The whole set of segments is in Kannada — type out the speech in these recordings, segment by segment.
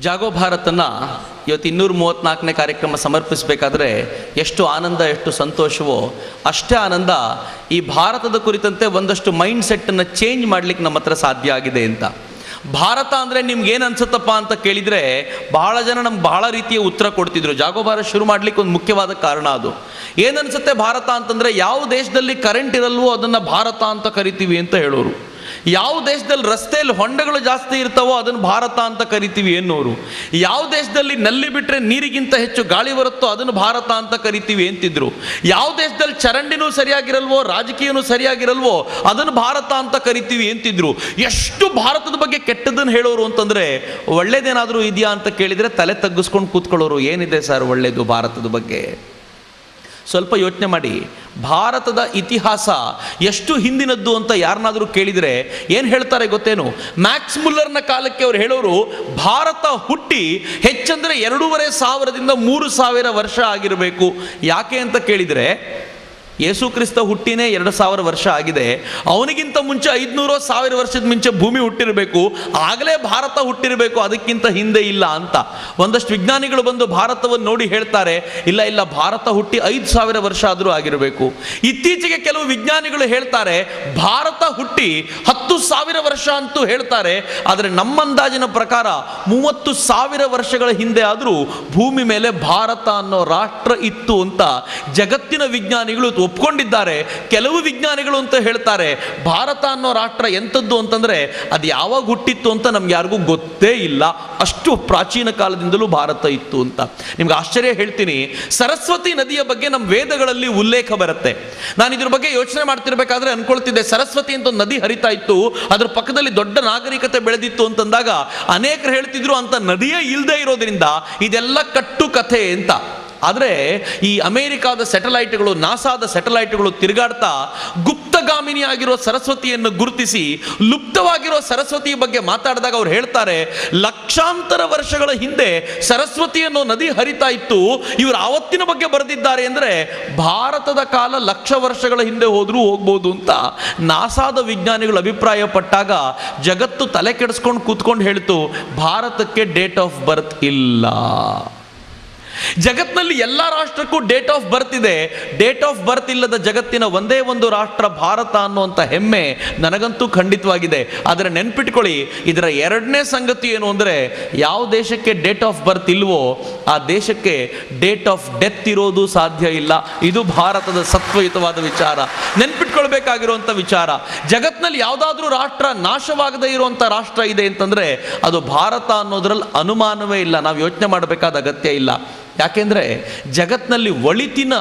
ಜಾಗೋ ಭಾರತನ ಇವತ್ತು 234ನೇ ಕಾರ್ಯಕ್ರಮ ಸಮರ್ಪಿಸಬೇಕಾದ್ರೆ ಎಷ್ಟು ಆನಂದ, ಎಷ್ಟು ಸಂತೋಷವೋ ಅಷ್ಟೇ ಆನಂದ ಈ ಭಾರತದ ಕುರಿತಂತೆ ಒಂದಷ್ಟು ಮೈಂಡ್ ಸೆಟ್ಟನ್ನು ಚೇಂಜ್ ಮಾಡಲಿಕ್ಕೆ ನಮ್ಮ ಹತ್ರ ಸಾಧ್ಯ ಆಗಿದೆ ಅಂತ. ಭಾರತ ಅಂದರೆ ನಿಮ್ಗೆ ಏನು ಅನ್ಸುತ್ತಪ್ಪ ಅಂತ ಕೇಳಿದರೆ ಬಹಳ ಜನ ನಮ್ಗೆ ಬಹಳ ರೀತಿಯ ಉತ್ತರ ಕೊಡ್ತಿದ್ರು. ಜಾಗೋ ಭಾರತ ಶುರು ಮಾಡಲಿಕ್ಕೆ ಒಂದು ಮುಖ್ಯವಾದ ಕಾರಣ ಅದು. ಏನನ್ಸುತ್ತೆ ಭಾರತ ಅಂತಂದರೆ, ಯಾವ ದೇಶದಲ್ಲಿ ಕರೆಂಟ್ ಇರಲ್ವೋ ಅದನ್ನು ಭಾರತ ಅಂತ ಕರಿತೀವಿ ಅಂತ ಹೇಳೋರು. ಯಾವ ದೇಶದಲ್ಲಿ ರಸ್ತೆಯಲ್ಲಿ ಹೊಂಡಗಳು ಜಾಸ್ತಿ ಇರ್ತಾವೋ ಅದನ್ನು ಭಾರತ ಅಂತ ಕರಿತೀವಿ ಅನ್ನೋರು. ಯಾವ ದೇಶದಲ್ಲಿ ನಲ್ಲಿ ಬಿಟ್ಟರೆ ನೀರಿಗಿಂತ ಹೆಚ್ಚು ಗಾಳಿ ಬರುತ್ತೋ ಅದನ್ನು ಭಾರತ ಅಂತ ಕರಿತೀವಿ ಅಂತಿದ್ರು. ಯಾವ ದೇಶದಲ್ಲಿ ಚರಂಡಿನೂ ಸರಿಯಾಗಿರಲ್ವೋ, ರಾಜಕೀಯನೂ ಸರಿಯಾಗಿರಲ್ವೋ ಅದನ್ನು ಭಾರತ ಅಂತ ಕರಿತೀವಿ ಅಂತಿದ್ರು. ಎಷ್ಟು ಭಾರತದ ಬಗ್ಗೆ ಕೆಟ್ಟದನ್ನು ಹೇಳೋರು ಅಂತಂದರೆ, ಒಳ್ಳೇದೇನಾದರೂ ಇದೆಯಾ ಅಂತ ಕೇಳಿದರೆ ತಲೆ ತಗ್ಗಿಸ್ಕೊಂಡು ಕೂತ್ಕೊಳ್ಳೋರು. ಏನಿದೆ ಸರ್ ಒಳ್ಳೇದು ಭಾರತದ ಬಗ್ಗೆ? ಸ್ವಲ್ಪ ಯೋಚನೆ ಮಾಡಿ. ಭಾರತದ ಇತಿಹಾಸ ಎಷ್ಟು ಹಿಂದಿನದ್ದು ಅಂತ ಯಾರನ್ನಾದರೂ ಕೇಳಿದರೆ ಏನು ಹೇಳ್ತಾರೆ ಗೊತ್ತೇನು? ಮ್ಯಾಕ್ಸ್ ಮುಲ್ಲರ್ನ ಕಾಲಕ್ಕೆ ಅವ್ರು ಹೇಳೋರು, ಭಾರತ ಹುಟ್ಟಿ ಹೆಚ್ಚಂದರೆ 2500ದಿಂದ 3000 ವರ್ಷ ಆಗಿರಬೇಕು. ಯಾಕೆ ಅಂತ ಕೇಳಿದರೆ, ಯೇಸು ಕ್ರಿಸ್ತ ಹುಟ್ಟಿನೇ 2000 ವರ್ಷ ಆಗಿದೆ. ಅವನಿಗಿಂತ ಮುಂಚೆ 500-1000 ವರ್ಷದ ಮುಂಚೆ ಭೂಮಿ ಹುಟ್ಟಿರಬೇಕು, ಆಗಲೇ ಭಾರತ ಹುಟ್ಟಿರಬೇಕು, ಅದಕ್ಕಿಂತ ಹಿಂದೆ ಇಲ್ಲ ಅಂತ. ಒಂದಷ್ಟು ವಿಜ್ಞಾನಿಗಳು ಬಂದು ಭಾರತವನ್ನು ನೋಡಿ ಹೇಳ್ತಾರೆ, ಇಲ್ಲ ಇಲ್ಲ ಭಾರತ ಹುಟ್ಟಿ 5000 ವರ್ಷ ಆದರೂ ಆಗಿರಬೇಕು. ಇತ್ತೀಚೆಗೆ ಕೆಲವು ವಿಜ್ಞಾನಿಗಳು ಹೇಳ್ತಾರೆ ಭಾರತ ಹುಟ್ಟಿ 10,000 ವರ್ಷ ಅಂತೂ ಹೇಳ್ತಾರೆ. ಆದರೆ ನಮ್ಮ ಅಂದಾಜಿನ ಪ್ರಕಾರ 30,000 ವರ್ಷಗಳ ಹಿಂದೆ ಆದರೂ ಭೂಮಿ ಮೇಲೆ ಭಾರತ ಅನ್ನೋ ರಾಷ್ಟ್ರ ಇತ್ತು ಅಂತ ಜಗತ್ತಿನ ವಿಜ್ಞಾನಿಗಳು ಒಪ್ಕೊಂಡಿದ್ದಾರೆ. ಕೆಲವು ವಿಜ್ಞಾನಿಗಳು ಅಂತ ಹೇಳ್ತಾರೆ ಭಾರತ ಅನ್ನೋ ರಾಷ್ಟ್ರ ಎಂಥದ್ದು ಅಂತಂದರೆ ಅದು ಯಾವಾಗ ಹುಟ್ಟಿತ್ತು ಅಂತ ನಮ್ಗೆ ಯಾರಿಗೂ ಗೊತ್ತೇ ಇಲ್ಲ, ಅಷ್ಟು ಪ್ರಾಚೀನ ಕಾಲದಿಂದಲೂ ಭಾರತ ಇತ್ತು ಅಂತ. ನಿಮ್ಗೆ ಆಶ್ಚರ್ಯ ಹೇಳ್ತೀನಿ, ಸರಸ್ವತಿ ನದಿಯ ಬಗ್ಗೆ ನಮ್ಮ ವೇದಗಳಲ್ಲಿ ಉಲ್ಲೇಖ ಬರುತ್ತೆ. ನಾನು ಇದ್ರ ಬಗ್ಗೆ ಯೋಚನೆ ಮಾಡ್ತಿರ್ಬೇಕಾದ್ರೆ ಅನ್ಕೊಳ್ತಿದ್ದೆ, ಸರಸ್ವತಿ ಅಂತ ಒಂದು ನದಿ ಹರಿತಾ ಇತ್ತು, ಅದ್ರ ಪಕ್ಕದಲ್ಲಿ ದೊಡ್ಡ ನಾಗರಿಕತೆ ಬೆಳೆದಿತ್ತು ಅಂತಂದಾಗ ಅನೇಕರು ಹೇಳ್ತಿದ್ರು ಅಂತ ನದಿಯೇ ಇಲ್ಲದೆ ಇರೋದ್ರಿಂದ ಇದೆಲ್ಲ ಕಟ್ಟು ಕಥೆ ಅಂತ. ಆದರೆ ಈ ಅಮೇರಿಕಾದ ಸ್ಯಾಟಲೈಟ್ಗಳು, ನಾಸಾದ ಸ್ಯಾಟಲೈಟ್ಗಳು ತಿರುಗಾಡ್ತಾ ಗುಪ್ತಗಾಮಿನಿ ಆಗಿರೋ ಸರಸ್ವತಿಯನ್ನು ಗುರುತಿಸಿ ಲುಪ್ತವಾಗಿರೋ ಸರಸ್ವತಿ ಬಗ್ಗೆ ಮಾತಾಡಿದಾಗ ಅವ್ರು ಹೇಳ್ತಾರೆ, ಲಕ್ಷಾಂತರ ವರ್ಷಗಳ ಹಿಂದೆ ಸರಸ್ವತಿ ಅನ್ನೋ ನದಿ ಹರಿತಾ ಇತ್ತು. ಇವರು ಆವತ್ತಿನ ಬಗ್ಗೆ ಬರೆದಿದ್ದಾರೆ ಅಂದರೆ ಭಾರತದ ಕಾಲ 1,00,000 ವರ್ಷಗಳ ಹಿಂದೆ ಹೋದ್ರೂ ಹೋಗ್ಬೋದು ಅಂತ ನಾಸಾದ ವಿಜ್ಞಾನಿಗಳು ಅಭಿಪ್ರಾಯ ಪಟ್ಟಾಗ ಜಗತ್ತು ತಲೆ ಕೆಡಿಸ್ಕೊಂಡು ಕೂತ್ಕೊಂಡು ಹೇಳ್ತು, ಭಾರತಕ್ಕೆ ಡೇಟ್ ಆಫ್ ಬರ್ತ್ ಇಲ್ಲ. ಜಗತ್ತಿನಲ್ಲಿ ಎಲ್ಲ ರಾಷ್ಟ್ರಕ್ಕೂ ಡೇಟ್ ಆಫ್ ಬರ್ತ್ ಇದೆ. ಡೇಟ್ ಆಫ್ ಬರ್ತ್ ಇಲ್ಲದ ಜಗತ್ತಿನ ಒಂದೇ ಒಂದು ರಾಷ್ಟ್ರ ಭಾರತ ಅನ್ನುವಂಥ ಹೆಮ್ಮೆ ನನಗಂತೂ ಖಂಡಿತವಾಗಿದೆ. ಆದರೆ ನೆನ್ಪಿಟ್ಕೊಳ್ಳಿ, ಇದರ ಎರಡನೇ ಸಂಗತಿ ಏನು ಅಂದರೆ, ಯಾವ ದೇಶಕ್ಕೆ ಡೇಟ್ ಆಫ್ ಬರ್ತ್ ಇಲ್ವೋ ಆ ದೇಶಕ್ಕೆ ಡೇಟ್ ಆಫ್ ಡೆತ್ ಇರೋದು ಸಾಧ್ಯ ಇಲ್ಲ. ಇದು ಭಾರತದ ಸತ್ವಯುತವಾದ ವಿಚಾರ, ನೆನ್ಪಿಟ್ಕೊಳ್ಬೇಕಾಗಿರುವಂಥ ವಿಚಾರ. ಜಗತ್ತಿನಲ್ಲಿ ಯಾವುದಾದ್ರೂ ರಾಷ್ಟ್ರ ನಾಶವಾಗದೇ ಇರುವಂಥ ರಾಷ್ಟ್ರ ಇದೆ ಅಂತಂದರೆ ಅದು ಭಾರತ ಅನ್ನೋದ್ರಲ್ಲಿ ಅನುಮಾನವೇ ಇಲ್ಲ. ನಾವು ಯೋಚನೆ ಮಾಡಬೇಕಾದ ಅಗತ್ಯ ಇಲ್ಲ. ಯಾಕೆಂದರೆ ಜಗತ್ತಿನಲ್ಲಿ ಒಳಿತಿನ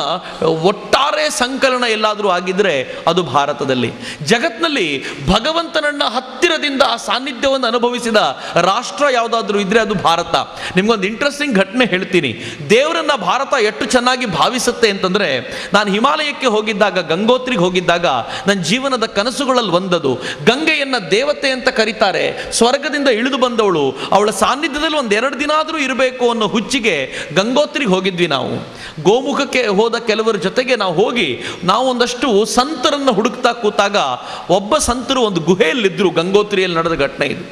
ಒಟ್ಟಾರೆ ಸಂಕಲನ ಎಲ್ಲಾದರೂ ಆಗಿದ್ದರೆ ಅದು ಭಾರತದಲ್ಲಿ. ಜಗತ್ತಿನಲ್ಲಿ ಭಗವಂತನನ್ನ ಹತ್ತಿರದಿಂದ ಆ ಸಾನ್ನಿಧ್ಯವನ್ನು ಅನುಭವಿಸಿದ ರಾಷ್ಟ್ರ ಯಾವುದಾದ್ರೂ ಇದ್ದರೆ ಅದು ಭಾರತ. ನಿಮ್ಗೊಂದು ಇಂಟ್ರೆಸ್ಟಿಂಗ್ ಘಟನೆ ಹೇಳ್ತೀನಿ. ದೇವರನ್ನ ಭಾರತ ಎಷ್ಟು ಚೆನ್ನಾಗಿ ಭಾವಿಸುತ್ತೆ ಅಂತಂದರೆ, ನಾನು ಹಿಮಾಲಯಕ್ಕೆ ಹೋಗಿದ್ದಾಗ, ಗಂಗೋತ್ರಿಗೆ ಹೋಗಿದ್ದಾಗ ನನ್ನ ಜೀವನದ ಕನಸುಗಳಲ್ಲಿ ಒಂದದು. ಗಂಗೆಯನ್ನು ದೇವತೆ ಅಂತ ಕರೀತಾರೆ, ಸ್ವರ್ಗದಿಂದ ಇಳಿದು ಬಂದವಳು, ಅವಳ ಸಾನ್ನಿಧ್ಯದಲ್ಲಿ 1-2 ದಿನ ಆದರೂ ಇರಬೇಕು ಅನ್ನೋ ಹುಚ್ಚಿಗೆ ಗಂಗೋತ್ರಿಗೆ ಹೋಗಿದ್ವಿ ನಾವು. ಗೋಮುಖಕ್ಕೆ ಹೋದ ಕೆಲವರ ಜೊತೆಗೆ ನಾವು ಒಂದಷ್ಟು ಸಂತರನ್ನು ಹುಡುಕ್ತಾ ಕೂತಾಗ ಒಬ್ಬ ಸಂತರು ಒಂದು ಗುಹೆಯಲ್ಲಿದ್ದರು. ಗಂಗೋತ್ರಿಯಲ್ಲಿ ನಡೆದ ಘಟನೆ ಇದು.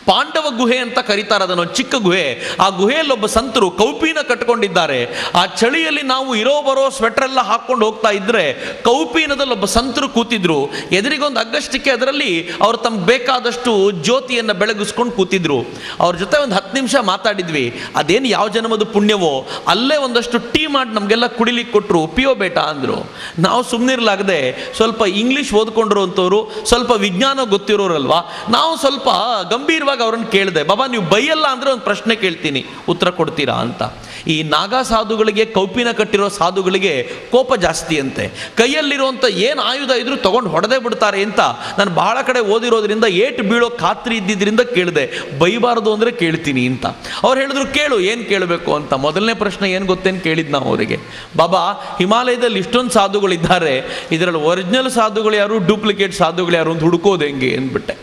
ಪಾಂಡವ ಗುಹೆ ಅಂತ ಕರೀತಾರೆ ಅದನ್ನು, ಚಿಕ್ಕ ಗುಹೆ. ಆ ಗುಹೆಯಲ್ಲಿ ಒಬ್ಬ ಸಂತರು ಕೌಪಿನ ಕಟ್ಕೊಂಡಿದ್ದಾರೆ. ಆ ಚಳಿಯಲ್ಲಿ ನಾವು ಇರೋ ಬರೋ ಸ್ವೆಟರ್ ಎಲ್ಲ ಹಾಕ್ಕೊಂಡು ಹೋಗ್ತಾ ಇದ್ರೆ ಕೌಪೀನದಲ್ಲಿ ಒಬ್ಬ ಸಂತರು ಕೂತಿದ್ರು. ಎದುರಿಗೊಂದು ಅಗ್ಗಷ್ಟಕ್ಕೆ ಅದರಲ್ಲಿ ಅವ್ರು ತಮ್ಗೆ ಬೇಕಾದಷ್ಟು ಜ್ಯೋತಿಯನ್ನು ಬೆಳಗಿಸ್ಕೊಂಡು ಕೂತಿದ್ರು. ಅವ್ರ ಜೊತೆ ಒಂದು 10 ನಿಮಿಷ ಮಾತಾಡಿದ್ವಿ. ಅದೇನು ಯಾವ ಜನ್ಮದ ಪುಣ್ಯವೋ, ಅಲ್ಲೇ ಒಂದಷ್ಟು ಟೀ ಮಾಡಿ ನಮಗೆಲ್ಲ ಕುಡಿಲಿಕ್ಕೆ ಕೊಟ್ಟರು. ಪಿಯೋ ಬೇಟಾ ಅಂದರು. ನಾವು ಸುಮ್ಮನಿರ್ಲಾಗದೆ, ಸ್ವಲ್ಪ ಇಂಗ್ಲೀಷ್ ಓದ್ಕೊಂಡಿರೋಂಥವ್ರು, ಸ್ವಲ್ಪ ವಿಜ್ಞಾನ ಗೊತ್ತಿರೋರಲ್ವಾ, ನಾವು ಸ್ವಲ್ಪ ಗಂಭೀರವಾಗಿ ಅವ್ರನ್ನ ಕೇಳಿದೆ, ಬಾಬಾ ನೀವು ಬೈಯಲ್ಲ ಅಂದರೆ ಒಂದು ಪ್ರಶ್ನೆ ಕೇಳ್ತೀನಿ, ಉತ್ತರ ಕೊಡ್ತೀರಾ ಅಂತ. ಈ ನಾಗಾ ಸಾಧುಗಳಿಗೆ, ಕೌಪಿನ ಕಟ್ಟಿರೋ ಸಾಧುಗಳಿಗೆ ಕೋಪ ಜಾಸ್ತಿ ಅಂತೆ. ಕೈಯಲ್ಲಿರುವಂಥ ಏನು ಆಯುಧ ಇದ್ರೂ ತಗೊಂಡು ಹೊಡೆದೇ ಬಿಡ್ತಾರೆ ಅಂತ ನಾನು ಬಹಳ ಕಡೆ ಓದಿರೋದ್ರಿಂದ, ಏಟು ಬೀಳೋ ಖಾತ್ರಿ ಇದ್ದಿದ್ದರಿಂದ ಕೇಳಿದೆ, ಬೈಬಾರ್ದು ಅಂದರೆ ಕೇಳ್ತೀನಿ ಅಂತ. ಅವ್ರು ಹೇಳಿದ್ರು, ಕೇಳು, ಏನು ಕೇಳಬೇಕು ಅಂತ. ಮೊದಲನೇ ಪ್ರಶ್ನೆ ಏನು ಗೊತ್ತೇನು ಕೇಳಿದ್ದು ನಾವು ಅವರಿಗೆ, ಬಾಬಾ ಹಿಮಾಲಯದಲ್ಲಿ ಇಷ್ಟೊಂದು ಸಾಧುಗಳಿದ್ದಾರೆ, ಇದರಲ್ಲಿ ಒರಿಜಿನಲ್ ಸಾಧುಗಳು ಯಾರು, ಡೂಪ್ಲಿಕೇಟ್ ಸಾಧುಗಳು ಯಾರು ಅಂತ ಹುಡುಕೋದು ಹೆಂಗೆ ಅಂದ್ಬಿಟ್ಟೆ.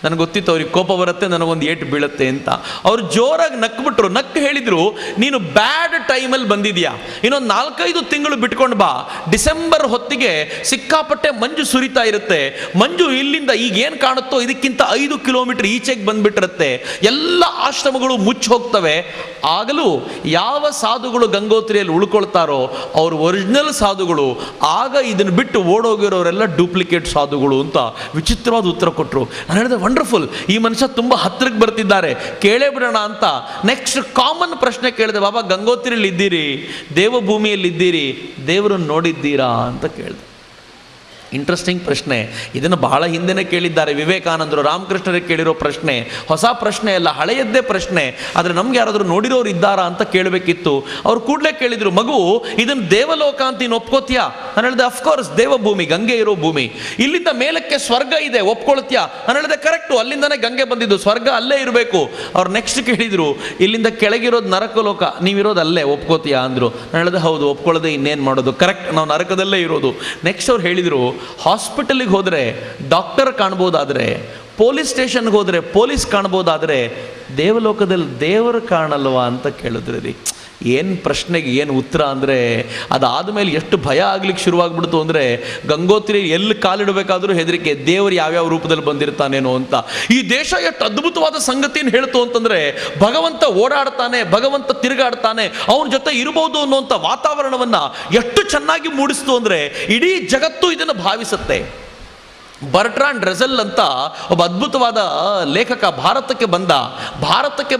ನನಗೆ ಗೊತ್ತಿತ್ತು ಅವ್ರಿಗೆ ಕೋಪ ಬರುತ್ತೆ, ನನಗೊಂದು ಏಟು ಬೀಳುತ್ತೆ ಅಂತ. ಅವ್ರು ಜೋರಾಗಿ ನಕ್ಬಿಟ್ರು. ನಕ್ಕು ಹೇಳಿದರು, ನೀನು ಬ್ಯಾಡ್ ಟೈಮಲ್ಲಿ ಬಂದಿದ್ಯಾ, ಇನ್ನೊಂದು 4-5 ತಿಂಗಳು ಬಿಟ್ಕೊಂಡು ಬಾ. ಡಿಸೆಂಬರ್ ಹೊತ್ತಿಗೆ ಸಿಕ್ಕಾಪಟ್ಟೆ ಮಂಜು ಸುರಿತಾ ಇರುತ್ತೆ. ಮಂಜು ಇಲ್ಲಿಂದ ಈಗೇನು ಕಾಣುತ್ತೋ ಇದಕ್ಕಿಂತ 5 ಕಿಲೋಮೀಟರ್ ಈಚೆಗೆ ಬಂದ್ಬಿಟ್ಟಿರುತ್ತೆ. ಎಲ್ಲ ಆಶ್ರಮಗಳು ಮುಚ್ಚಿ ಹೋಗ್ತವೆ. ಆಗಲೂ ಯಾವ ಸಾಧುಗಳು ಗಂಗೋತ್ರಿಯಲ್ಲಿ ಉಳ್ಕೊಳ್ತಾರೋ ಅವರು ಒರಿಜಿನಲ್ ಸಾಧುಗಳು, ಆಗ ಇದನ್ನು ಬಿಟ್ಟು ಓಡೋಗಿರೋರೆಲ್ಲ ಡೂಪ್ಲಿಕೇಟ್ ಸಾಧುಗಳು ಅಂತ ವಿಚಿತ್ರವಾದ ಉತ್ತರ ಕೊಟ್ಟರು. ನಾನು ಹೇಳಿದೆ, ವಂಡರ್ಫುಲ್, ಈ ಮನುಷ್ಯ ತುಂಬ ಹತ್ತಿರಕ್ಕೆ ಬರ್ತಿದ್ದಾರೆ, ಕೇಳೇ ಬಿಡೋಣ ಅಂತ. ನೆಕ್ಸ್ಟ್ ಕಾಮನ್ ಪ್ರಶ್ನೆ ಕೇಳಿದೆ, ಬಾಬಾ ಗಂಗೋತ್ರಿಯಲ್ಲಿ ಇದ್ದೀರಿ, ದೇವಭೂಮಿಯಲ್ಲಿ ಇದ್ದೀರಿ, ದೇವರನ್ನು ನೋಡಿದ್ದೀರಾ ಅಂತ ಕೇಳಿದೆ. ಇಂಟ್ರೆಸ್ಟಿಂಗ್ ಪ್ರಶ್ನೆ. ಇದನ್ನು ಬಹಳ ಹಿಂದೆನೇ ಕೇಳಿದ್ದಾರೆ ವಿವೇಕಾನಂದರು, ರಾಮಕೃಷ್ಣರಿಗೆ ಕೇಳಿರೋ ಪ್ರಶ್ನೆ, ಹೊಸ ಪ್ರಶ್ನೆ ಅಲ್ಲ, ಹಳೆಯದ್ದೇ ಪ್ರಶ್ನೆ. ಆದರೆ ನಮ್ಗೆ ಯಾರಾದರೂ ನೋಡಿರೋರು ಇದ್ದಾರಾ ಅಂತ ಕೇಳಬೇಕಿತ್ತು. ಅವ್ರು ಕೂಡಲೇ ಕೇಳಿದರು, ಮಗು ಇದನ್ನು ದೇವಲೋಕ ಅಂತ ನೀನು ಒಪ್ಕೋತೀಯಾ? ನಾನು ಹೇಳಿದೆ, ಅಫ್ಕೋರ್ಸ್, ದೇವಭೂಮಿ, ಗಂಗೆ ಇರೋ ಭೂಮಿ. ಇಲ್ಲಿಂದ ಮೇಲಕ್ಕೆ ಸ್ವರ್ಗ ಇದೆ, ಒಪ್ಕೊಳ್ತೀಯಾ? ನಾನು ಹೇಳಿದೆ, ಕರೆಕ್ಟು, ಅಲ್ಲಿಂದನೇ ಗಂಗೆ ಬಂದಿದ್ದು, ಸ್ವರ್ಗ ಅಲ್ಲೇ ಇರಬೇಕು. ಅವ್ರು ನೆಕ್ಸ್ಟ್ ಕೇಳಿದರು, ಇಲ್ಲಿಂದ ಕೆಳಗಿರೋದು ನರಕಲೋಕ, ನೀವಿರೋದು ಅಲ್ಲೇ, ಒಪ್ಕೋತೀಯಾ ಅಂದರು. ನಾನು ಹೇಳಿದೆ, ಹೌದು, ಒಪ್ಕೊಳ್ಳೋದೆ, ಇನ್ನೇನು ಮಾಡೋದು, ಕರೆಕ್ಟ್, ನಾವು ನರಕದಲ್ಲೇ ಇರೋದು. ನೆಕ್ಸ್ಟ್ ಅವ್ರು ಹೇಳಿದರು, ಹಾಸ್ಪಿಟಲಿಗೆ ಹೋದರೆ ಡಾಕ್ಟರ್ ಕಾಣ್ಬೋದಾದರೆ, ಪೊಲೀಸ್ ಸ್ಟೇಷನ್ಗೆ ಹೋದರೆ ಪೊಲೀಸ್ ಕಾಣ್ಬೋದಾದರೆ, ದೇವಲೋಕದಲ್ಲಿ ದೇವರು ಕಾಣಲ್ವಾ ಅಂತ ಕೇಳಿದ್ರಿ ರೀ. ಏನು ಪ್ರಶ್ನೆಗೆ ಏನು ಉತ್ತರ ಅಂದರೆ, ಅದಾದಮೇಲೆ ಎಷ್ಟು ಭಯ ಆಗ್ಲಿಕ್ಕೆ ಶುರುವಾಗ್ಬಿಡ್ತು ಅಂದರೆ, ಗಂಗೋತ್ರಿ ಎಲ್ಲಿ ಕಾಲಿಡಬೇಕಾದ್ರೂ ಹೆದರಿಕೆ, ದೇವರು ಯಾವ್ಯಾವ ರೂಪದಲ್ಲಿ ಬಂದಿರ್ತಾನೇನೋ ಅಂತ. ಈ ದೇಶ ಎಷ್ಟು ಅದ್ಭುತವಾದ ಸಂಗತಿಯನ್ನು ಹೇಳ್ತು ಅಂತಂದರೆ, ಭಗವಂತ ಓಡಾಡ್ತಾನೆ, ಭಗವಂತ ತಿರುಗಾಡ್ತಾನೆ, ಅವನ ಜೊತೆ ಇರ್ಬೋದು ಅನ್ನೋಂಥ ವಾತಾವರಣವನ್ನು ಎಷ್ಟು ಚೆನ್ನಾಗಿ ಮೂಡಿಸ್ತು ಅಂದರೆ ಇಡೀ ಜಗತ್ತು ಇದನ್ನು ಭಾವಿಸುತ್ತೆ. ಬರ್ಟ್ರಾಂಡ್ ರಸೆಲ್ ಅಂತ ಒಬ್ಬ ಅದ್ಭುತವಾದ ಲೇಖಕ ಭಾರತಕ್ಕೆ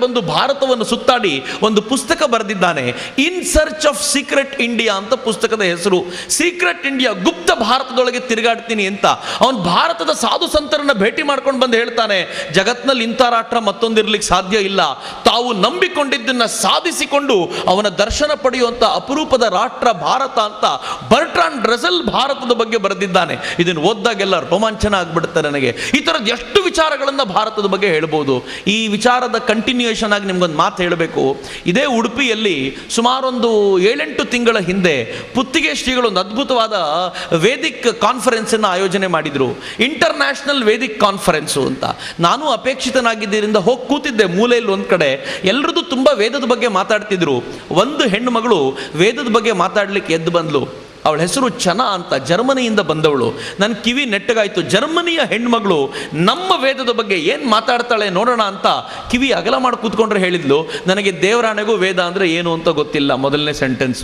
ಬಂದು ಭಾರತವನ್ನು ಸುತ್ತಾಡಿ ಒಂದು ಪುಸ್ತಕ ಬರೆದಿದ್ದಾನೆ. In search of secret India ಅಂತ ಪುಸ್ತಕದ ಹೆಸರು. ಸೀಕ್ರೆಟ್ ಇಂಡಿಯಾ, ಗುಪ್ತ ಭಾರತದೊಳಗೆ ತಿರುಗಾಡ್ತೀನಿ ಅಂತ. ಅವನು ಭಾರತದ ಸಾಧು ಸಂತರನ್ನ ಭೇಟಿ ಮಾಡ್ಕೊಂಡು ಬಂದು ಹೇಳ್ತಾನೆ, ಜಗತ್ನಲ್ಲಿ ಇಂಥ ರಾಷ್ಟ್ರ ಮತ್ತೊಂದಿರ್ಲಿಕ್ಕೆ ಸಾಧ್ಯ ಇಲ್ಲ, ತಾವು ನಂಬಿಕೊಂಡಿದ್ದನ್ನ ಸಾಧಿಸಿಕೊಂಡು ಅವನ ದರ್ಶನ ಪಡೆಯುವಂಥ ಅಪರೂಪದ ರಾಷ್ಟ್ರ ಭಾರತ ಅಂತ ಬರ್ಟ್ರಾಂಡ್ ರಸೆಲ್ ಭಾರತದ ಬಗ್ಗೆ ಬರೆದಿದ್ದಾನೆ. ಇದನ್ನು ಓದ್ದಾಗೆಲ್ಲ ರೋಮಾಂಚನ ಆಗ್ಬಿಡುತ್ತೆ ನನಗೆ. ಈ ಥರದ ಎಷ್ಟು ವಿಚಾರಗಳನ್ನು ಭಾರತದ ಬಗ್ಗೆ ಹೇಳ್ಬೋದು. ಈ ವಿಚಾರದ ಕಂಟಿನ್ಯೂಯೇಷನ್ ಆಗಿ ನಿಮ್ಗೊಂದು ಮಾತು ಹೇಳಬೇಕು. ಇದೇ ಉಡುಪಿಯಲ್ಲಿ ಸುಮಾರೊಂದು 7-8 ತಿಂಗಳ ಹಿಂದೆ ಪುತ್ತಿಗೆ ಶ್ರೀಗಳು ಒಂದು ಅದ್ಭುತವಾದ ವೇದಿಕ್ ಕಾನ್ಫರೆನ್ಸನ್ನು ಆಯೋಜನೆ ಮಾಡಿದರು. ಇಂಟರ್ನ್ಯಾಷನಲ್ ವೇದಿಕ್ ಕಾನ್ಫರೆನ್ಸು ಅಂತ. ನಾನು ಅಪೇಕ್ಷಿತನಾಗಿದ್ದರಿಂದ ಹೋಗಿ ಕೂತಿದ್ದೆ ಮೂಲೆಯಲ್ಲಿ ಒಂದು ಕಡೆ. ಎಲ್ಲರದು ತುಂಬ ವೇದದ ಬಗ್ಗೆ ಮಾತಾಡ್ತಿದ್ರು. ಒಂದು ಹೆಣ್ಣು ಮಗಳು ವೇದದ ಬಗ್ಗೆ ಮಾತಾಡ್ಲಿಕ್ಕೆ ಎದ್ದು ಬಂದ್ಲು. ಅವಳ ಹೆಸರು ಚನ ಅಂತ, ಜರ್ಮನಿಯಿಂದ ಬಂದವಳು. ನನ್ನ ಕಿವಿ ನೆಟ್ಟಗಾಯಿತು. ಜರ್ಮನಿಯ ಹೆಣ್ಮಗಳು ನಮ್ಮ ವೇದದ ಬಗ್ಗೆ ಏನು ಮಾತಾಡ್ತಾಳೆ ನೋಡೋಣ ಅಂತ ಕಿವಿ ಅಗಲ ಮಾಡಿ ಕೂತ್ಕೊಂಡ್ರೆ ಹೇಳಿದ್ಲು, ನನಗೆ ದೇವರಾಣೆಗೂ ವೇದ ಅಂದರೆ ಏನು ಅಂತ ಗೊತ್ತಿಲ್ಲ, ಮೊದಲನೇ ಸೆಂಟೆನ್ಸ್.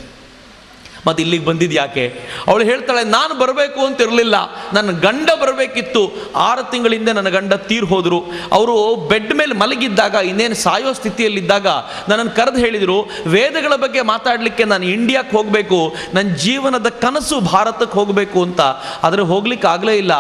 ಮತ್ತು ಇಲ್ಲಿಗೆ ಬಂದಿದ್ದು ಯಾಕೆ? ಅವಳು ಹೇಳ್ತಾಳೆ, ನಾನು ಬರಬೇಕು ಅಂತ ಇರಲಿಲ್ಲ, ನನ್ನ ಗಂಡ ಬರಬೇಕಿತ್ತು. 6 ತಿಂಗಳಿಂದ ನನ್ನ ಗಂಡ ತೀರ್ ಹೋದರು. ಅವರು ಬೆಡ್ ಮೇಲೆ ಮಲಗಿದ್ದಾಗ, ಇನ್ನೇನು ಸಾಯೋ ಸ್ಥಿತಿಯಲ್ಲಿದ್ದಾಗ ನನ್ನನ್ನು ಕರೆದು ಹೇಳಿದರು, ವೇದಗಳ ಬಗ್ಗೆ ಮಾತಾಡಲಿಕ್ಕೆ ನಾನು ಇಂಡಿಯಾಕ್ಕೆ ಹೋಗಬೇಕು, ನನ್ನ ಜೀವನದ ಕನಸು ಭಾರತಕ್ಕೆ ಹೋಗಬೇಕು ಅಂತ. ಆದರೆ ಹೋಗ್ಲಿಕ್ಕೆ ಆಗಲೇ ಇಲ್ಲ,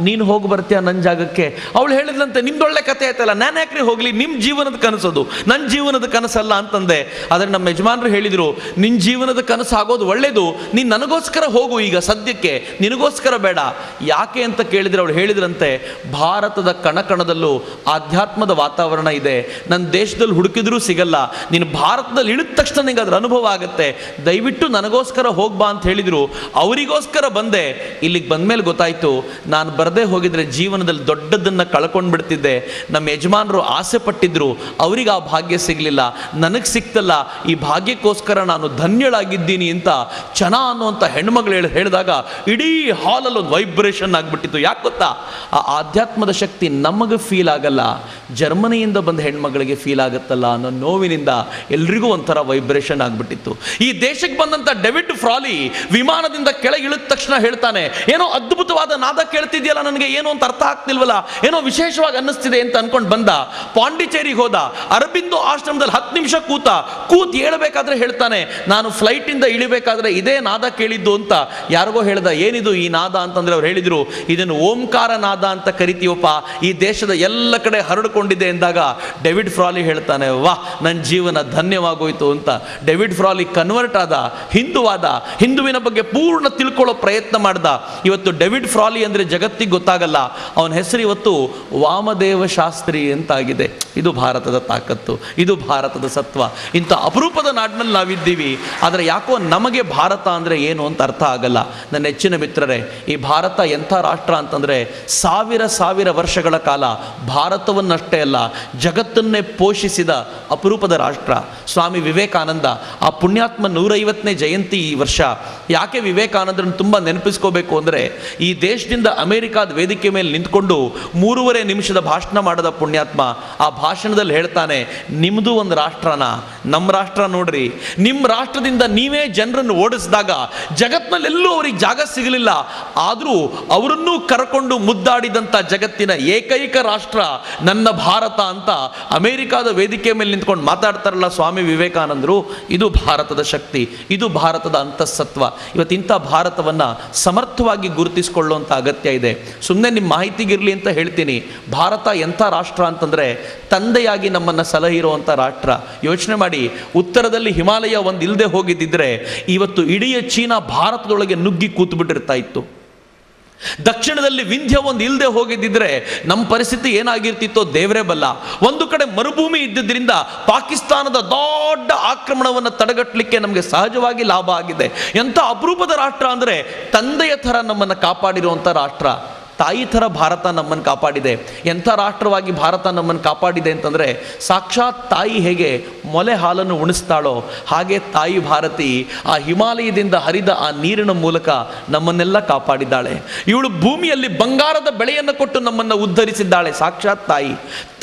ನೀನು ಹೋಗಿ ಬರ್ತೀಯ ನನ್ನ ಜಾಗಕ್ಕೆ? ಅವಳು ಹೇಳಿದ್ಲಂತೆ, ನಿಮ್ದೊಳ್ಳೆ ಕತೆ ಆಯ್ತಲ್ಲ, ನಾನು ಯಾಕ್ರಿ ಹೋಗಲಿ, ನಿಮ್ಮ ಜೀವನದ ಕನಸದು, ನನ್ನ ಜೀವನದ ಕನಸಲ್ಲ ಅಂತಂದೆ. ಆದರೆ ನಮ್ಮ ಯಜಮಾನರು ಹೇಳಿದರು, ನಿನ್ನ ಜೀವನದ ಕನಸು ಆಗೋದು ಒಳ್ಳೇದು, ನೀನು ನನಗೋಸ್ಕರ ಹೋಗು, ಈಗ ಸದ್ಯಕ್ಕೆ ನಿನಗೋಸ್ಕರ ಬೇಡ. ಯಾಕೆ ಅಂತ ಕೇಳಿದರೆ ಅವಳು ಹೇಳಿದ್ರಂತೆ, ಭಾರತದ ಕಣಕಣದಲ್ಲೂ ಆಧ್ಯಾತ್ಮದ ವಾತಾವರಣ ಇದೆ, ನನ್ನ ದೇಶದಲ್ಲಿ ಹುಡುಕಿದ್ರೂ ಸಿಗಲ್ಲ, ನೀನು ಭಾರತದಲ್ಲಿ ಇಳಿದ ತಕ್ಷಣ ನಿಂಗೆ ಅದ್ರ ಅನುಭವ ಆಗುತ್ತೆ, ದಯವಿಟ್ಟು ನನಗೋಸ್ಕರ ಹೋಗ್ಬಾ ಅಂತ ಹೇಳಿದರು. ಅವರಿಗೋಸ್ಕರ ಬಂದೆ. ಇಲ್ಲಿಗೆ ಬಂದಮೇಲೆ ಗೊತ್ತಾಯಿತು, ನಾನು ಬರದೇ ಹೋಗಿದ್ರೆ ಜೀವನದಲ್ಲಿ ದೊಡ್ಡದನ್ನು ಕಳ್ಕೊಂಡು ಬಿಡ್ತಿದ್ದೆ. ನಮ್ಮ ಯಜಮಾನರು ಆಸೆ ಪಟ್ಟಿದ್ರು, ಅವರಿಗೆ ಆ ಭಾಗ್ಯ ಸಿಗಲಿಲ್ಲ, ನನಗೆ ಸಿಕ್ತಲ್ಲ, ಈ ಭಾಗ್ಯಕ್ಕೋಸ್ಕರ ನಾನು ಧನ್ಯಳಾಗಿದ್ದೀನಿ ಅಂತ ಚನ ಅನ್ನುವಂಥ ಹೆಣ್ಮಗಳು ಹೇಳಿದಾಗ ಇಡೀ ಹಾಲಲ್ಲಿ ಒಂದು ವೈಬ್ರೇಷನ್ ಆಗಿಬಿಟ್ಟಿತ್ತು. ಯಾಕೆ ಗೊತ್ತಾ? ಆ ಆಧ್ಯಾತ್ಮದ ಶಕ್ತಿ ನಮಗೆ ಫೀಲ್ ಆಗಲ್ಲ, ಜರ್ಮನಿಯಿಂದ ಬಂದ ಹೆಣ್ಮಗಳಿಗೆ ಫೀಲ್ ಆಗುತ್ತಲ್ಲ ಅನ್ನೋ ನೋವಿನಿಂದ ಎಲ್ರಿಗೂ ಒಂಥರ ವೈಬ್ರೇಷನ್ ಆಗಿಬಿಟ್ಟಿತ್ತು. ಈ ದೇಶಕ್ಕೆ ಬಂದಂಥ ಡೇವಿಡ್ ಫ್ರಾಲಿ ವಿಮಾನದಿಂದ ಕೆಳಗಿಳಿದ ತಕ್ಷಣ ಹೇಳ್ತಾನೆ, ಏನೋ ಅದ್ಭುತವಾದ ನಾದ ಕೇಳ್ತಿದೆಯಲ್ಲ, ನನಗೆ ಏನೋ ಅಂತ ಅರ್ಥ ಆಗ್ತಿಲ್ವಲ್ಲ, ಏನೋ ವಿಶೇಷವಾಗಿ ಅನ್ನಿಸ್ತಿದೆ ಅಂತ ಅನ್ಕೊಂಡು ಬಂದ. ಪಾಂಡಿಚೇರಿಗೆ ಹೋದ, ಅರಬಿಂದೋ ಆಶ್ರಮದಲ್ಲಿ 10 ನಿಮಿಷ ಕೂತ್ ಹೇಳಬೇಕಾದ್ರೆ ಹೇಳ್ತಾನೆ, ನಾನು ಫ್ಲೈಟಿಂದ ಇಳಿಬೇಕಾದ್ರೆ ಇದೇ ನಾದ ಕೇಳಿದ್ದು ಅಂತ. ಯಾರಿಗೋ ಹೇಳ್ದ, ಏನಿದು ಈ ನಾದ ಅಂತಂದ್ರೆ ಅವ್ರು ಹೇಳಿದ್ರು, ಇದನ್ನು ಓಂಕಾರ ನಾದ ಅಂತ ಕರಿತೀವಪ್ಪ, ಈ ದೇಶದ ಎಲ್ಲ ಕಡೆ ಹರಡಿಕೊಂಡಿದೆ ಎಂದಾಗ ಡೇವಿಡ್ ಫ್ರಾಲಿ ಹೇಳ್ತಾನೆ, ವಾಹ್, ನನ್ನ ಜೀವನ ಧನ್ಯವಾಗೋಯ್ತು ಅಂತ. ಡೇವಿಡ್ ಫ್ರಾಲಿ ಕನ್ವರ್ಟ್ ಆದ, ಹಿಂದುವಿನ ಬಗ್ಗೆ ಪೂರ್ಣ ತಿಳ್ಕೊಳ್ಳೋ ಪ್ರಯತ್ನ ಮಾಡ್ದ. ಇವತ್ತು ಡೇವಿಡ್ ಫ್ರಾಲಿ ಅಂದರೆ ಜಗತ್ತಿಗೆ ಗೊತ್ತಾಗಲ್ಲ, ಅವನ ಹೆಸರು ಇವತ್ತು ವಾಮದೇವ ಶಾಸ್ತ್ರಿ ಅಂತಾಗಿದೆ. ಇದು ಭಾರತದ ತಾಕತ್ತು, ಇದು ಭಾರತದ ಸತ್ವ. ಇಂಥ ಅಪರೂಪದ ನಾಡಿನಲ್ಲಿ ನಾವಿದ್ದೀವಿ. ಆದರೆ ಯಾಕೋ ನಮಗೆ ಭಾರತ ಅಂದರೆ ಏನು ಅಂತ ಅರ್ಥ ಆಗಲ್ಲ. ನನ್ನ ನೆಚ್ಚಿನ ಮಿತ್ರರೇ, ಈ ಭಾರತ ಎಂಥ ರಾಷ್ಟ್ರ ಅಂತಂದರೆ ಸಾವಿರ ವರ್ಷಗಳ ಕಾಲ ಭಾರತವನ್ನಷ್ಟೇ ಅಲ್ಲ ಜಗತ್ತನ್ನೇ ಪೋಷಿಸಿದ ಅಪರೂಪದ ರಾಷ್ಟ್ರ. ಸ್ವಾಮಿ ವಿವೇಕಾನಂದ, ಆ ಪುಣ್ಯಾತ್ಮ 150ನೇ ಜಯಂತಿ ಈ ವರ್ಷ. ಯಾಕೆ ವಿವೇಕಾನಂದರನ್ನು ತುಂಬ ನೆನಪಿಸ್ಕೋಬೇಕು ಅಂದರೆ, ಈ ದೇಶದಿಂದ ಅಮೆರಿಕಾದ ವೇದಿಕೆ ಮೇಲೆ ನಿಂತ್ಕೊಂಡು 3.5 ನಿಮಿಷದ ಭಾಷಣ ಮಾಡದ ಪುಣ್ಯಾತ್ಮ ಆ ಭಾಷಣದಲ್ಲಿ ಹೇಳ್ತಾನೆ, ನಿಮ್ಮದು ಒಂದು ರಾಷ್ಟ್ರನ, ನಮ್ಮ ರಾಷ್ಟ್ರ ನೋಡ್ರಿ, ನಿಮ್ಮ ರಾಷ್ಟ್ರದಿಂದ ನೀವೇ ಜನರನ್ನು ಓಡಿಸಿದಾಗ ಜಗತ್ತಿನಲ್ಲೆಲ್ಲೂ ಅವ್ರಿಗೆ ಜಾಗ ಸಿಗಲಿಲ್ಲ, ಆದರೂ ಅವರನ್ನೂ ಕರ್ಕೊಂಡು ಮುದ್ದಾಡಿದಂಥ ಜಗತ್ತಿನ ಏಕೈಕ ರಾಷ್ಟ್ರ ನನ್ನ ಭಾರತ ಅಂತ ಅಮೆರಿಕಾದ ವೇದಿಕೆ ಮೇಲೆ ನಿಂತ್ಕೊಂಡು ಮಾತಾಡ್ತಾರಲ್ಲ ಸ್ವಾಮಿ ವಿವೇಕಾನಂದರು. ಇದು ಭಾರತದ ಶಕ್ತಿ, ಇದು ಭಾರತದ ಅಂತಃಸತ್ವ. ಇವತ್ತಿಂಥ ಭಾರತವನ್ನು ಸಮರ್ಥವಾಗಿ ಗುರುತಿಸಿಕೊಳ್ಳುವಂಥ ಅಗತ್ಯ ಇದೆ. ಸುಮ್ಮನೆ ನಿಮ್ಮ ಮಾಹಿತಿಗಿರಲಿ ಅಂತ ಹೇಳ್ತೀನಿ, ಭಾರತ ಎಂಥ ರಾಷ್ಟ್ರ ಅಂತಂದರೆ ತಂದೆಯಾಗಿ ನಮ್ಮನ್ನು ಸಲಹಿರುವಂಥ ರಾಷ್ಟ್ರ. ಯೋಚನೆ ಮಾಡಿ, ಉತ್ತರದಲ್ಲಿ ಹಿಮಾಲಯ ಒಂದು ಇಲ್ಲದೆ ಹೋಗಿದ್ದಿದ್ರೆ ಇವತ್ತು ಇಡೀ ಚೀನಾ ಭಾರತದೊಳಗೆ ನುಗ್ಗಿ ಕೂತ್ಬಿಟ್ಟಿರ್ತಾ ಇತ್ತು. ದಕ್ಷಿಣದಲ್ಲಿ ವಿಂಧ್ಯ ಒಂದು ಇಲ್ಲದೆ ಹೋಗಿದ್ದಿದ್ರೆ ನಮ್ಮ ಪರಿಸ್ಥಿತಿ ಏನಾಗಿರ್ತಿತ್ತೋ ದೇವರೇ ಬಲ್ಲ. ಒಂದು ಕಡೆ ಮರುಭೂಮಿ ಇದ್ದಿದ್ದರಿಂದ ಪಾಕಿಸ್ತಾನದ ದೊಡ್ಡ ಆಕ್ರಮಣವನ್ನು ತಡೆಗಟ್ಟಲಿಕ್ಕೆ ನಮಗೆ ಸಹಜವಾಗಿ ಲಾಭ ಆಗಿದೆ. ಎಂಥ ಅಪರೂಪದ ರಾಷ್ಟ್ರ ಅಂದರೆ ತಂದೆಯ ಥರ ನಮ್ಮನ್ನು ಕಾಪಾಡಿರುವಂಥ ರಾಷ್ಟ್ರ. ತಾಯಿ ಥರ ಭಾರತ ನಮ್ಮನ್ನು ಕಾಪಾಡಿದೆ. ಎಂಥ ರಾಷ್ಟ್ರವಾಗಿ ಭಾರತ ನಮ್ಮನ್ನು ಕಾಪಾಡಿದೆ ಅಂತಂದರೆ, ಸಾಕ್ಷಾತ್ ತಾಯಿ ಹೇಗೆ ಮೊಲೆ ಹಾಲನ್ನು ಉಣಿಸ್ತಾಳೋ ಹಾಗೆ ತಾಯಿ ಭಾರತಿ ಆ ಹಿಮಾಲಯದಿಂದ ಹರಿದ ಆ ನೀರಿನ ಮೂಲಕ ನಮ್ಮನ್ನೆಲ್ಲ ಕಾಪಾಡಿದ್ದಾಳೆ. ಇವಳು ಭೂಮಿಯಲ್ಲಿ ಬಂಗಾರದ ಬೆಳೆಯನ್ನು ಕೊಟ್ಟು ನಮ್ಮನ್ನು ಉದ್ಧರಿಸಿದ್ದಾಳೆ. ಸಾಕ್ಷಾತ್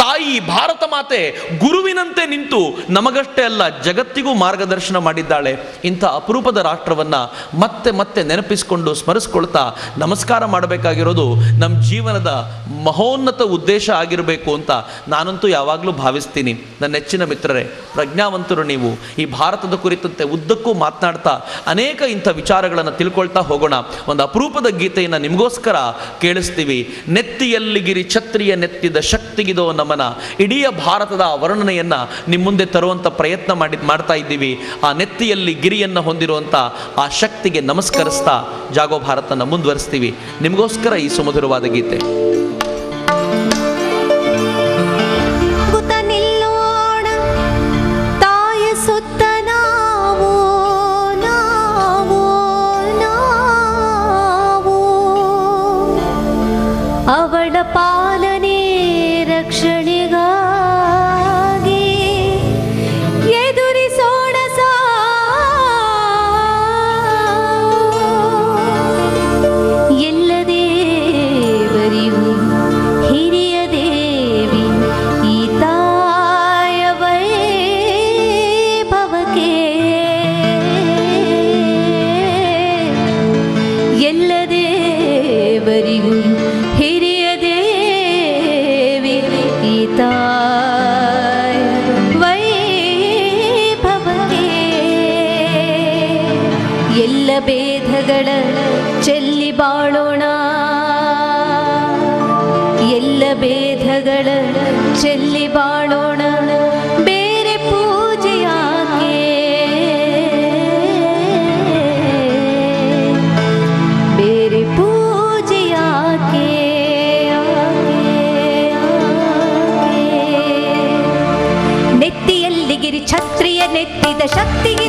ತಾಯಿ ಭಾರತ ಮಾತೆ ಗುರುವಿನಂತೆ ನಿಂತು ನಮಗಷ್ಟೇ ಅಲ್ಲ ಜಗತ್ತಿಗೂ ಮಾರ್ಗದರ್ಶನ ಮಾಡಿದ್ದಾಳೆ. ಇಂಥ ಅಪರೂಪದ ರಾಷ್ಟ್ರವನ್ನು ಮತ್ತೆ ಮತ್ತೆ ನೆನಪಿಸಿಕೊಂಡು ಸ್ಮರಿಸ್ಕೊಳ್ತಾ ನಮಸ್ಕಾರ ಮಾಡಬೇಕಾಗಿರೋದು ನಮ್ಮ ಜೀವನದ ಮಹೋನ್ನತ ಉದ್ದೇಶ ಆಗಿರಬೇಕು ಅಂತ ನಾನಂತೂ ಯಾವಾಗಲೂ ಭಾವಿಸ್ತೀನಿ. ನನ್ನ ನೆಚ್ಚಿನ ಮಿತ್ರರೇ, ಪ್ರಜ್ಞಾವಂತರು ನೀವು. ಈ ಭಾರತದ ಕುರಿತಂತೆ ಉದ್ದಕ್ಕೂ ಮಾತನಾಡ್ತಾ ಅನೇಕ ಇಂಥ ವಿಚಾರಗಳನ್ನು ತಿಳ್ಕೊಳ್ತಾ ಹೋಗೋಣ. ಒಂದು ಅಪರೂಪದ ಗೀತೆಯನ್ನು ನಿಮಗೋಸ್ಕರ ಕೇಳಿಸ್ತೀವಿ. ನೆತ್ತಿಯಲ್ಲಿ ಗಿರಿ ಛತ್ರಿಯ ನೆತ್ತಿದ ಶಕ್ತಿಗಿದೋ ನಮನ. ಇಡೀ ಭಾರತದ ವರ್ಣನೆಯನ್ನು ನಿಮ್ಮ ಮುಂದೆ ತರುವಂಥ ಪ್ರಯತ್ನ ಮಾಡ್ತಾ ಇದ್ದೀವಿ. ಆ ನೆತ್ತಿಯಲ್ಲಿ ಗಿರಿಯನ್ನು ಹೊಂದಿರುವಂಥ ಆ ಶಕ್ತಿಗೆ ನಮಸ್ಕರಿಸ್ತಾ ಜಾಗೋ ಭಾರತನ ಮುಂದುವರಿಸ್ತೀವಿ. ನಿಮಗೋಸ್ಕರ ಈ ಸುಮಧುರವಾದ ಗೀತೆ. ಅವಳ ಪಾಲನೆ ರಕ್ಷಣೆಗಾಗಿ ಎದುರಿಸೋಣ ಎಲ್ಲ ದೇವರಿಗೂ ಹಿರಿಯ ದೇವಿ ಈ ತಾಯ ವೈಭವಕ್ಕೆ. ಎಲ್ಲ ದೇವರಿಗೂ ಹಿರಿಯ ದೇವಿ ಈ ತಾಯ ವೈಭವಕ್ಕೆ. ಎಲ್ಲ ಭೇದಗಳ ಚೆಲ್ಲಿ ಬಾಳೋಣ, ಎಲ್ಲ ಭೇದಗಳ ಚೆಲ್ಲಿ ಬಾಳೋಣ. ಬೇರೆ ಪೂಜೆ ಯಾಕೆ, ಬೇರೆ ಪೂಜೆ ಯಾಕೆ. ನೆತ್ತಿಯಲ್ಲಿ ಗಿರಿ ಛತ್ರಿಯ ನೆತ್ತಿದ ಶಕ್ತಿಗೆ